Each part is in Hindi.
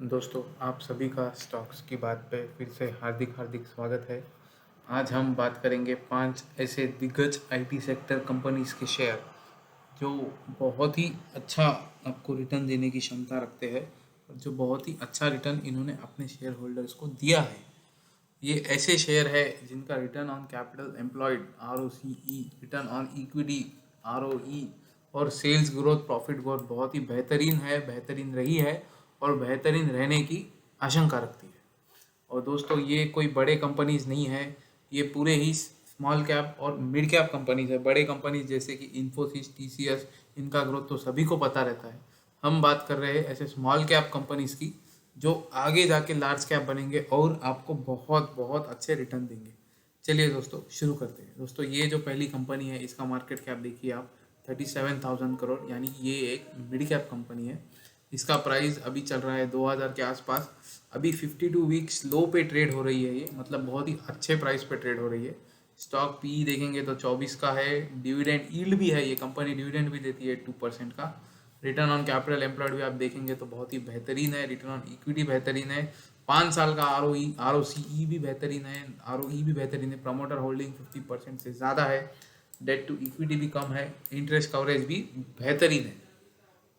दोस्तों, आप सभी का स्टॉक्स की बात पे फिर से हार्दिक हार्दिक स्वागत है। आज हम बात करेंगे 5 ऐसे दिग्गज आईटी सेक्टर कंपनीज के शेयर जो बहुत ही अच्छा आपको रिटर्न देने की क्षमता रखते हैं और जो बहुत ही अच्छा रिटर्न इन्होंने अपने शेयर होल्डर्स को दिया है। ये ऐसे शेयर है जिनका return on capital employed ROCE, return on equity ROE और सेल्स ग्रोथ, प्रॉफिट ग्रोथ बहुत ही बेहतरीन है, बेहतरीन रही है और बेहतरीन रहने की आशंका रखती है। और दोस्तों, ये कोई बड़े कंपनीज नहीं है, ये पूरे ही स्मॉल कैप और मिड कैप कंपनीज है। बड़े कंपनीज जैसे कि इन्फोसिस, TCS, इनका ग्रोथ तो सभी को पता रहता है। हम बात कर रहे हैं ऐसे स्मॉल कैप कंपनीज की जो आगे जाके लार्ज कैप बनेंगे और आपको बहुत बहुत अच्छे रिटर्न देंगे। चलिए दोस्तों, शुरू करते हैं। दोस्तों, ये जो पहली कंपनी है इसका मार्केट कैप देखिए आप, 37,000 करोड़, यानी कि ये एक मिड कैप कंपनी है। इसका प्राइस अभी चल रहा है 2000 के आसपास। अभी 52 वीक्स लो पे ट्रेड हो रही है ये, मतलब बहुत ही अच्छे प्राइस पे ट्रेड हो रही है। स्टॉक पी देखेंगे तो 24 का है। डिविडेंड यील्ड भी है, ये कंपनी डिविडेंड भी देती है 2% का। रिटर्न ऑन कैपिटल एम्प्लॉयड भी आप देखेंगे तो बहुत ही बेहतरीन है। रिटर्न ऑन इक्विटी बेहतरीन है। 5 साल का ROCE भी बेहतरीन है, ROE भी बेहतरीन है। प्रमोटर होल्डिंग 50% से ज़्यादा है। डेट टू इक्विटी भी कम है। इंटरेस्ट कवरेज भी बेहतरीन है।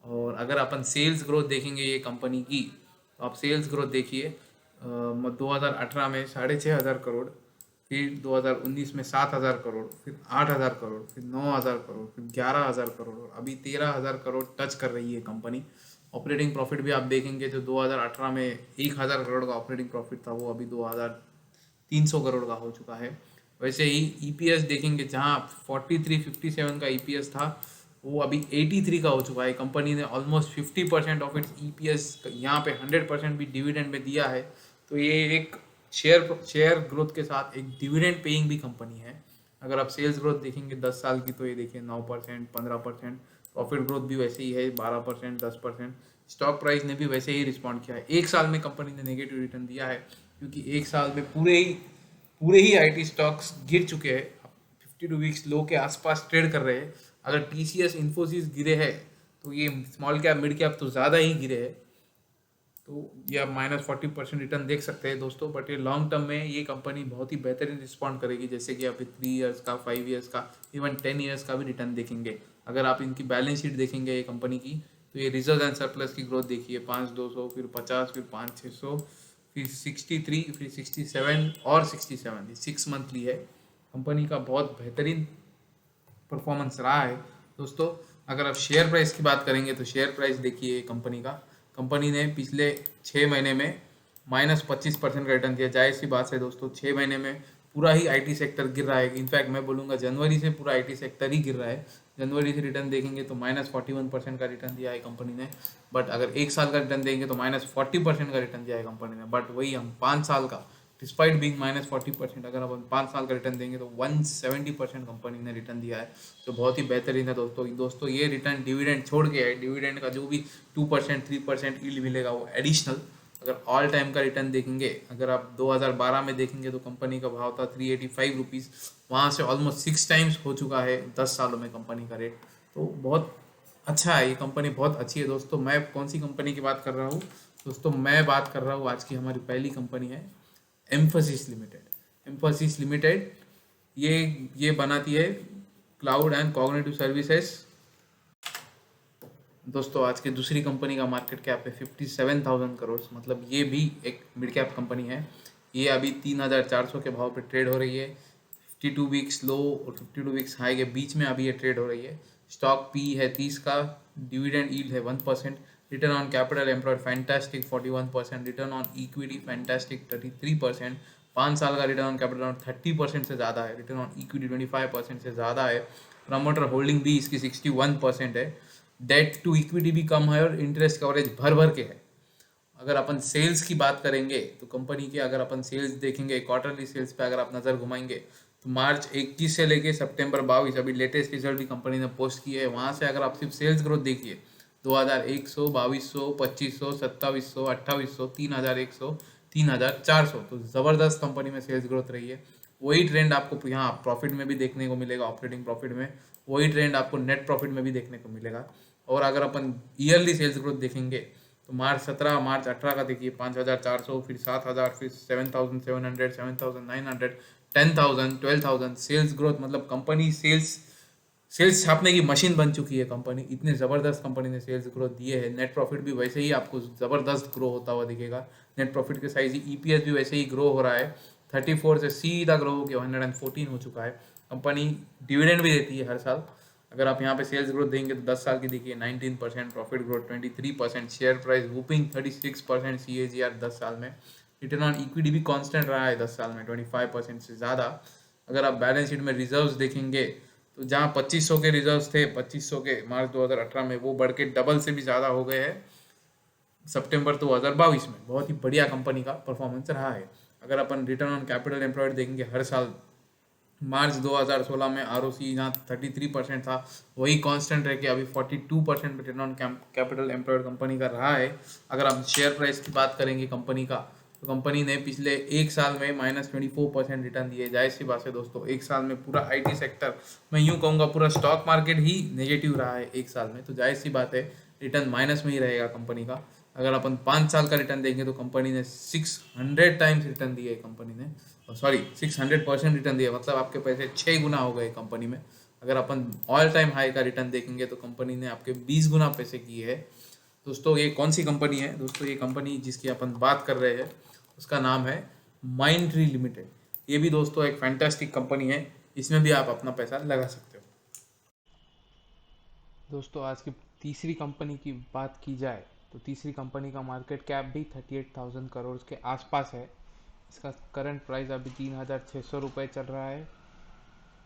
और अगर अपन सेल्स ग्रोथ देखेंगे ये कंपनी की, तो आप सेल्स ग्रोथ देखिए, 2018 में 6,500 करोड़, फिर 2019 में 7,000 करोड़, फिर 8,000 करोड़, फिर 9,000 करोड़, फिर 11,000 करोड़ और अभी 13,000 करोड़ टच कर रही है कंपनी। ऑपरेटिंग प्रॉफिट भी आप देखेंगे जो 2018 में 1,000 करोड़ का ऑपरेटिंग प्रॉफिट था, वो अभी 2,300 करोड़ का हो चुका है। वैसे ही EPS देखेंगे, जहाँ 4357 का EPS था, वो अभी 83 का हो चुका है। कंपनी ने ऑलमोस्ट 50% ऑफ इट्स EPS यहाँ पे 100% भी डिविडेंड में दिया है। तो ये एक शेयर ग्रोथ के साथ एक डिविडेंड पेइंग भी कंपनी है। अगर आप सेल्स ग्रोथ देखेंगे 10 साल की, तो ये देखिए 9%, 15%। प्रॉफिट ग्रोथ भी वैसे ही है, 12%, 10%। स्टॉक प्राइस ने भी वैसे ही रिस्पॉन्ड किया है। एक साल में कंपनी ने नेगेटिव रिटर्न दिया है, क्योंकि एक साल में पूरे ही IT स्टॉक्स गिर चुके हैं। 52 वीक्स लो के आसपास ट्रेड कर रहे हैं। अगर TCS, इन्फोसिस गिरे हैं, तो ये स्मॉल कैप मिड कैप तो ज़्यादा ही गिरे हैं। तो ये आप -40% रिटर्न देख सकते हैं दोस्तों। बट ये लॉन्ग टर्म में ये कंपनी बहुत ही बेहतरीन रिस्पॉन्ड करेगी, जैसे कि आप 3 ईयर्स का, 5 ईयर्स का, इवन 10 ईयर्स का भी रिटर्न देखेंगे। अगर आप इनकी बैलेंस शीट देखेंगे ये कंपनी की, तो ये रिजर्व एंड सरप्लस की ग्रोथ देखिए, 5,200, फिर 50, फिर 5,600, फिर 63, फिर 67 और 67। ये 6 मंथली है। कंपनी का बहुत बेहतरीन परफॉर्मेंस रहा है दोस्तों। अगर आप शेयर प्राइस की बात करेंगे तो शेयर प्राइस देखिए कंपनी का, कंपनी ने पिछले 6 महीने में -25% का रिटर्न दिया। जाहिर सी बात है दोस्तों, 6 महीने में पूरा ही IT सेक्टर गिर रहा है। इनफैक्ट मैं बोलूँगा जनवरी से पूरा IT सेक्टर ही गिर रहा है। जनवरी से रिटर्न देखेंगे तो -41% का रिटर्न दिया है कंपनी ने। बट अगर एक साल का रिटर्न देंगे तो -40% का रिटर्न दिया है कंपनी ने। बट वही हम 5 साल का, डिस्पाइट बीइंग -40%, अगर अपन 5 साल का रिटर्न देंगे तो 170% कंपनी ने रिटर्न दिया है, जो बहुत ही बेहतरीन है दोस्तों। ये रिटर्न डिविडेंड छोड़ के है। डिविडेंड का जो भी 2%, 3% यील्ड मिलेगा वो एडिशनल। अगर ऑल टाइम का रिटर्न देखेंगे, अगर आप 2012 में देखेंगे तो कंपनी का भाव था 385 रुपीज़। वहाँ से ऑलमोस्ट 6 टाइम्स हो चुका है 10 सालों में कंपनी का रेट। तो बहुत अच्छा है, ये कंपनी बहुत अच्छी है दोस्तों। मैं कौन सी कंपनी की बात कर रहा हूँ दोस्तों? मैं बात कर रहा हूँ, आज की हमारी पहली कंपनी है एम्फोसिस लिमिटेड। एम्फोसिस लिमिटेड ये बनाती है क्लाउड एंड कॉग्निटिव सर्विसेज। दोस्तों, आज की दूसरी कंपनी का मार्केट कैप है 57,000 करोड़, मतलब ये भी एक मिड कैप कंपनी है। ये अभी 3,400 के भाव पे ट्रेड हो रही है। 52 वीक्स लो और 52 वीक्स हाई के बीच में अभी ये ट्रेड हो रही है। स्टॉक पी है 30 का। डिविडेंड यील्ड है 1%। Return on capital employed fantastic 41%। Return on equity fantastic 33%। 5 साल का रिटर्न ऑन कैपिटल 30% से ज़्यादा है। रिटर्न ऑन इक्विटी 25% से ज़्यादा है। प्रमोटर होल्डिंग भी इसकी 61% है। डेट टू इक्विटी भी कम है और इंटरेस्ट कवरेज भर भर के है। अगर अपन सेल्स की बात करेंगे तो कंपनी के, अगर अपन सेल्स देखेंगे, क्वार्टरली सेल्स पे अगर आप नज़र घुमाएंगे, तो मार्च 21 से लेके सितंबर 22, अभी लेटेस्ट रिजल्ट भी कंपनी ने पोस्ट किए है, वहाँ से अगर आप सिर्फ सेल्स ग्रोथ देखिए, 2,100, 2,200, 2,500, 2,700, 2,800, 3,100, 3,400, तो ज़बरदस्त कंपनी में सेल्स ग्रोथ रही है। वही ट्रेंड आपको यहाँ प्रॉफिट में भी देखने को मिलेगा, ऑपरेटिंग प्रॉफिट में। वही ट्रेंड आपको नेट प्रॉफिट में भी देखने को मिलेगा। और अगर अपन ईयरली सेल्स ग्रोथ देखेंगे तो तो मार्च 18 का देखिए 5,400, फिर 7,000, फिर 7,700, 7,900, 10,000, 12,000 सेल्स ग्रोथ। मतलब कंपनी सेल्स छापने की मशीन बन चुकी है कंपनी। इतने ज़बरदस्त कंपनी ने सेल्स ग्रोथ दिए है। नेट प्रॉफिट भी वैसे ही आपको ज़बरदस्त ग्रो होता हुआ दिखेगा। नेट प्रॉफिट के साइज ईपीएस भी वैसे ही ग्रो हो रहा है। 34 से सीधा ग्रो होकर 114 हो चुका है। कंपनी डिविडेंड भी देती है हर साल। अगर आप यहाँ पे सेल्स ग्रोथ देंगे तो 10 साल की देखिए 19%, profit growth 23%, share price whooping 36% CAGR 10 साल में। रिटर्न ऑन इक्विटी भी कांस्टेंट रहा है 10 साल में 25% से ज़्यादा। अगर आप बैलेंस शीट में रिजर्व्स देखेंगे तो जहाँ 2500 के रिजर्व्स थे 2500 के मार्च 2018 में, वो बढ़ के डबल से भी ज़्यादा हो गए हैं सितंबर 2022 में। बहुत ही बढ़िया कंपनी का परफॉर्मेंस रहा है। अगर अपन रिटर्न ऑन कैपिटल एम्प्लॉयड देखेंगे हर साल, मार्च 2016 में आरओसी जहाँ 33% था वही कांस्टेंट रह के अभी 42% return on capital employed company का रहा है। अगर आप शेयर प्राइस की बात करेंगे कंपनी का, तो कंपनी ने पिछले एक साल में -24% रिटर्न दिए। जाहिर सी बात है दोस्तों, एक साल में पूरा आईटी सेक्टर, मैं यूँ कहूँगा पूरा स्टॉक मार्केट ही नेगेटिव रहा है एक साल में, तो जाहिर सी बात है रिटर्न माइनस में ही रहेगा कंपनी का। अगर अपन 5 साल का रिटर्न देंगे तो कंपनी ने 600 टाइम्स रिटर्न दिए है कंपनी ने, सॉरी 600% रिटर्न दिया, मतलब आपके पैसे 6 गुना हो गए कंपनी में। अगर अपन ऑल टाइम हाई का रिटर्न देखेंगे तो कंपनी ने आपके 20 गुना पैसे किए हैं। दोस्तों ये कौन सी कंपनी है? दोस्तों ये कंपनी जिसकी अपन बात कर रहे हैं उसका नाम है माइंडट्री लिमिटेड। ये भी दोस्तों एक फैंटास्टिक कंपनी है, इसमें भी आप अपना पैसा लगा सकते हो। दोस्तों आज की तीसरी कंपनी की बात की जाए तो तीसरी कंपनी का मार्केट कैप भी 38,000 करोड़ के आसपास है। इसका करंट प्राइस अभी 3,600 रुपये चल रहा है।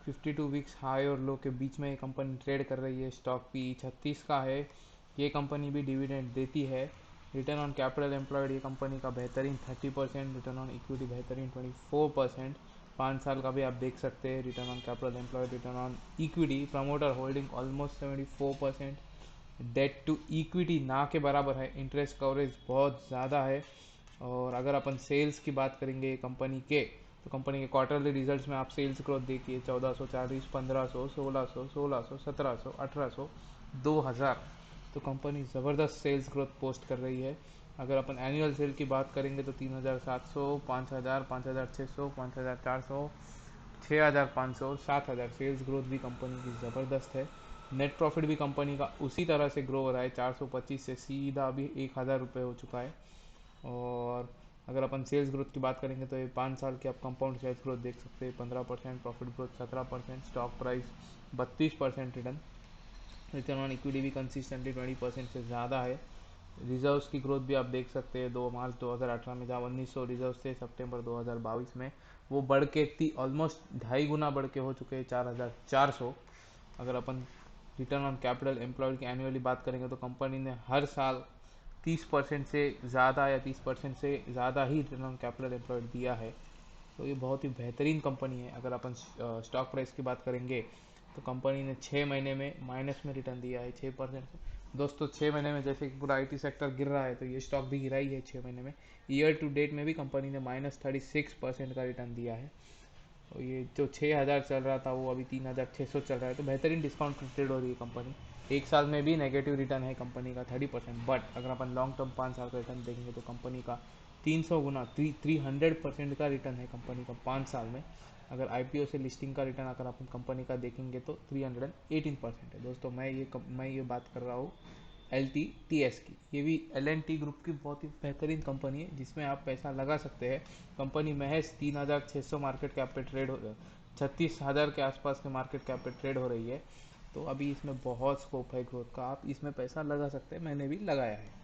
52 वीक्स हाई और लो के बीच में ये कंपनी ट्रेड कर रही है। स्टॉक पी 36 का है। ये कंपनी भी डिविडेंड देती है। रिटर्न ऑन कैपिटल एम्प्लॉयड ये कंपनी का बेहतरीन 30%, रिटर्न ऑन इक्विटी बेहतरीन 24%। 5 साल का भी आप देख सकते हैं return on capital employed, return on equity, promoter holding almost 74%। Debt to equity ना के बराबर है। इंटरेस्ट कवरेज बहुत ज़्यादा है। और अगर अपन सेल्स की बात करेंगे कंपनी के, तो कंपनी के क्वार्टरली रिजल्ट्स में आप सेल्स ग्रोथ देखिए 1440, 1500, 1600, 1600, 1700, 1800, 2000। तो कंपनी ज़बरदस्त सेल्स ग्रोथ पोस्ट कर रही है। अगर अपन एनुअल सेल की बात करेंगे तो 3700, 5000, 5600, 5400, 6500 और 7000 सेल्स ग्रोथ भी कंपनी की ज़बरदस्त है। नेट प्रॉफिट भी कंपनी का उसी तरह से ग्रो हो रहा है। 425 से सीधा अभी 1000 रुपये हो चुका है। और अगर अपन सेल्स ग्रोथ की बात करेंगे तो ये 5 साल की आप कंपाउंड सेल्स ग्रोथ देख सकते हैं 15%, profit growth 17%, stock price 32% return, return on equity भी कंसिस्टेंटली 20% से ज़्यादा है। रिजर्व्स की ग्रोथ भी आप देख सकते हैं 2 मार्च 2018 में जहाँ 1900 रिजर्व थे, सितंबर 2022 में वो बढ़ के ऑलमोस्ट 2.5 गुना बढ़ के हो चुके हैं 4400। अगर अपन रिटर्न ऑन कैपिटल एम्प्लॉयड की एनुअली बात करेंगे तो कंपनी ने हर साल 30% से ज़्यादा या 30% से ज़्यादा ही रिटर्न ऑन कैपिटल एम्प्लॉयड दिया है। तो ये बहुत ही बेहतरीन कंपनी है। अगर अपन स्टॉक प्राइस की बात करेंगे तो कंपनी ने 6 महीने में माइनस में रिटर्न दिया है 6% से। दोस्तों 6 महीने में जैसे कि पूरा आईटी सेक्टर गिर रहा है तो ये स्टॉक भी गिरा ही है 6 महीने में। ईयर टू डेट में भी कंपनी ने -36% का रिटर्न दिया है। और ये जो 6,000 चल रहा था वो अभी 3,600 चल रहा है, तो बेहतरीन डिस्काउंट पे ट्रेड हो रही है कंपनी। एक साल में भी नेगेटिव रिटर्न है कंपनी का 30%, बट अगर अपन लॉन्ग टर्म 5 साल का रिटर्न देखेंगे तो कंपनी का 300 गुना 300% का रिटर्न है कंपनी का 5 साल में। अगर आईपीओ से लिस्टिंग का रिटर्न अगर अपन कंपनी का देखेंगे तो 318% है। दोस्तों मैं ये बात कर रहा हूँ LTTS की। ये भी LNT ग्रुप की बहुत ही बेहतरीन कंपनी है जिसमें आप पैसा लगा सकते हैं। कंपनी महज 3,600 मार्केट कैप पे ट्रेड हो 36,000 के आसपास के मार्केट कैप पे ट्रेड हो रही है। तो अभी इसमें बहुत स्कोप है ग्रोथ का, आप इसमें पैसा लगा सकते हैं, मैंने भी लगाया है।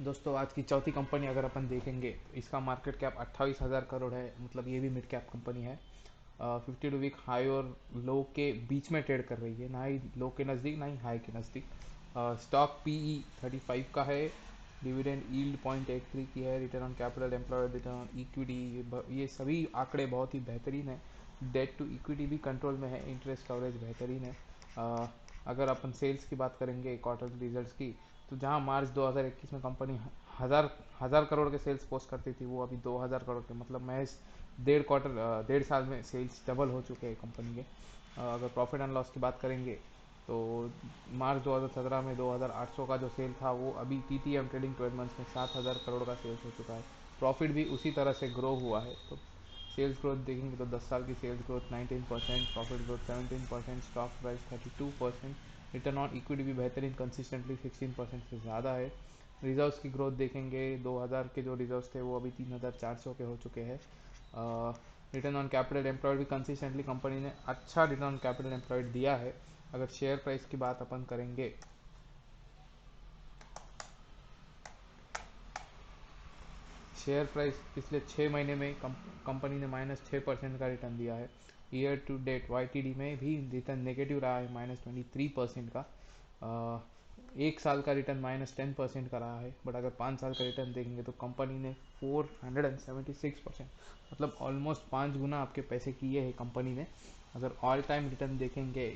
दोस्तों आज की चौथी कंपनी अगर अपन देखेंगे तो इसका मार्केट कैप 28,000 करोड़ है, मतलब ये भी मिड कैप कंपनी है। 52 वीक हाई और लो के बीच में ट्रेड कर रही है, ना ही लो के नज़दीक ना ही हाई के नज़दीक। स्टॉक PE 35 का है। डिविडेंड यील्ड 0.83 की है। Return on capital employed, return on equity, ये सभी आंकड़े बहुत ही बेहतरीन है। डेट टू इक्विटी भी कंट्रोल में है। इंटरेस्ट कवरेज बेहतरीन है। अगर अपन सेल्स की बात करेंगे क्वार्टर रिजल्ट्स की, तो जहां मार्च 2021 में कंपनी हज़ार हज़ार करोड़ के सेल्स पोस्ट करती थी, वो अभी 2,000 करोड़ के, मतलब महज 1.5 साल में सेल्स डबल हो चुके हैं कंपनी के। अगर प्रॉफिट एंड लॉस की बात करेंगे तो मार्च 2017 में 2800 का जो सेल था वो अभी TTM ट्रेडिंग 12 मंथ्स में 7000 करोड़ का सेल्स हो चुका है। प्रॉफिट भी उसी तरह से ग्रो हुआ है। तो सेल्स ग्रोथ देखेंगे तो 10 साल की sales growth 19%, profit growth 17%, stock price 32%, return on equity भी बेहतरीन कंसिस्टेंटली 16% से ज़्यादा है। रिजर्व्स की ग्रोथ देखेंगे, 2000 के जो रिजर्व्स थे वो अभी 3400 के हो चुके हैं। रिटर्न ऑन कैपिटल एम्प्लॉयड भी कंसिस्टेंटली कंपनी ने अच्छा रिटर्न ऑन कैपिटल एम्प्लॉयड दिया है। अगर शेयर प्राइस की बात अपन करेंगे, शेयर प्राइस पिछले 6 महीने में कंपनी ने -6% का रिटर्न दिया है। ईयर टू डेट YTD में भी रिटर्न नेगेटिव रहा है, -23% का। एक साल का रिटर्न -10% का रहा है। बट अगर 5 साल का रिटर्न देखेंगे तो कंपनी ने 476%, मतलब ऑलमोस्ट 5 गुना आपके पैसे किए हैं कंपनी ने। अगर ऑल टाइम रिटर्न देखेंगे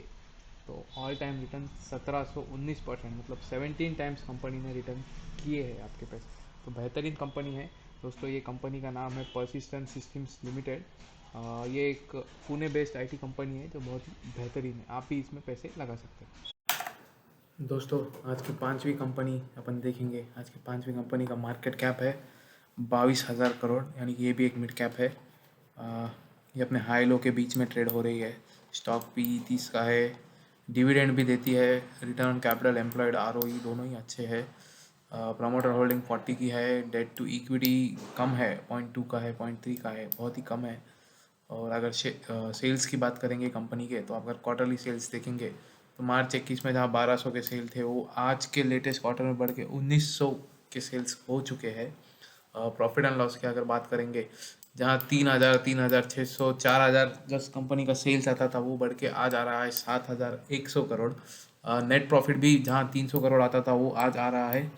तो ऑल टाइम रिटर्न 1719%, मतलब 17 टाइम्स कंपनी ने रिटर्न किए हैं आपके पैसे। तो बेहतरीन कंपनी है दोस्तों। ये कंपनी का नाम है परसिस्टेंट सिस्टम्स लिमिटेड। ये एक पुणे बेस्ड IT कंपनी है जो बहुत ही बेहतरीन है। आप भी इसमें पैसे लगा सकते हैं। दोस्तों, आज की पांचवी कंपनी अपन देखेंगे। आज की पांचवी कंपनी का मार्केट कैप है 22,000 करोड़, यानी कि ये भी एक मिड कैप है। ये अपने हाई लो के बीच में ट्रेड हो रही है। स्टॉक भी 30 का है, डिविडेंड भी देती है, return on capital employed ROE दोनों ही अच्छे है। प्रमोटर होल्डिंग 40 की है, डेट टू इक्विटी कम है, 0.2 का है, 0.3 का है, बहुत ही कम है। और अगर सेल्स की बात करेंगे कंपनी के, तो अगर क्वार्टरली सेल्स देखेंगे तो मार्च 21 में जहाँ 1200 के सेल थे वो आज के लेटेस्ट क्वार्टर में बढ़ के 1900 के सेल्स हो चुके हैं। प्रॉफिट एंड लॉस की अगर बात करेंगे, जहाँ 3000, 3600, 4000 जब कंपनी का सेल्स आता था वो बढ़ के आज आ रहा है 7100 करोड़। नेट प्रॉफिट भी जहाँ 300 करोड़ आता था वो आज आ रहा है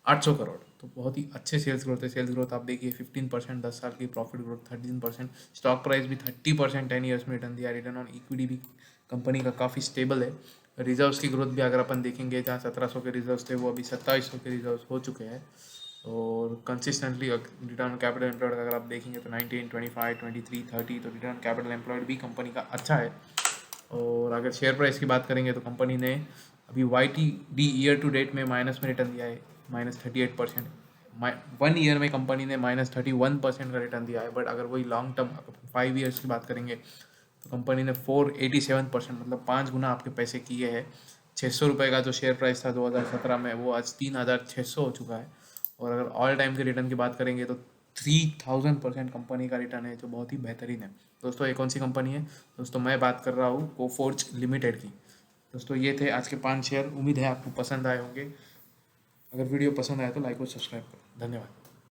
800 करोड़। तो बहुत ही अच्छे सेल्स ग्रोथ है। सेल्स ग्रोथ आप देखिए 15%, 10 साल की प्रॉफिट ग्रोथ 13%, स्टॉक प्राइस भी 30% 10 ईयर्स में रिटर्न दिया। रिटर्न ऑन इक्विटी भी कंपनी का काफ़ी स्टेबल है। रिजर्व्स की ग्रोथ भी अगर अपन देखेंगे, जहाँ 1700 के रिजर्व्स थे वो अभी 2700 के रिजर्व्स हो चुके हैं। और consistently return on capital employed अगर आप देखेंगे तो 19, 25, 23, 30, तो रिटर्न ऑन कैपिटल एम्प्लॉयड भी कंपनी का अच्छा है। और अगर शेयर प्राइस की बात करेंगे तो कंपनी ने अभी YTD ईयर टू डेट में माइनस में रिटर्न दिया है, -38%। 1 ईयर में कंपनी ने -31% का रिटर्न दिया है। बट अगर वही लॉन्ग टर्म 5 ईयर्स की बात करेंगे तो कंपनी ने 487%, मतलब 5 गुना आपके पैसे किए हैं। 600 रुपये का जो शेयर प्राइस था 2017 में, वो आज 3600 हो चुका है। और अगर ऑल टाइम के रिटर्न की बात करेंगे तो 3000% कंपनी का रिटर्न है, जो बहुत ही बेहतरीन है। दोस्तों, ये कौन सी कंपनी है? दोस्तों, मैं बात कर रहा हूँ कोफोर्ज लिमिटेड की। दोस्तों, ये थे आज के 5 शेयर। उम्मीद है आपको पसंद आए होंगे। अगर वीडियो पसंद आए तो लाइक और सब्सक्राइब करें। धन्यवाद।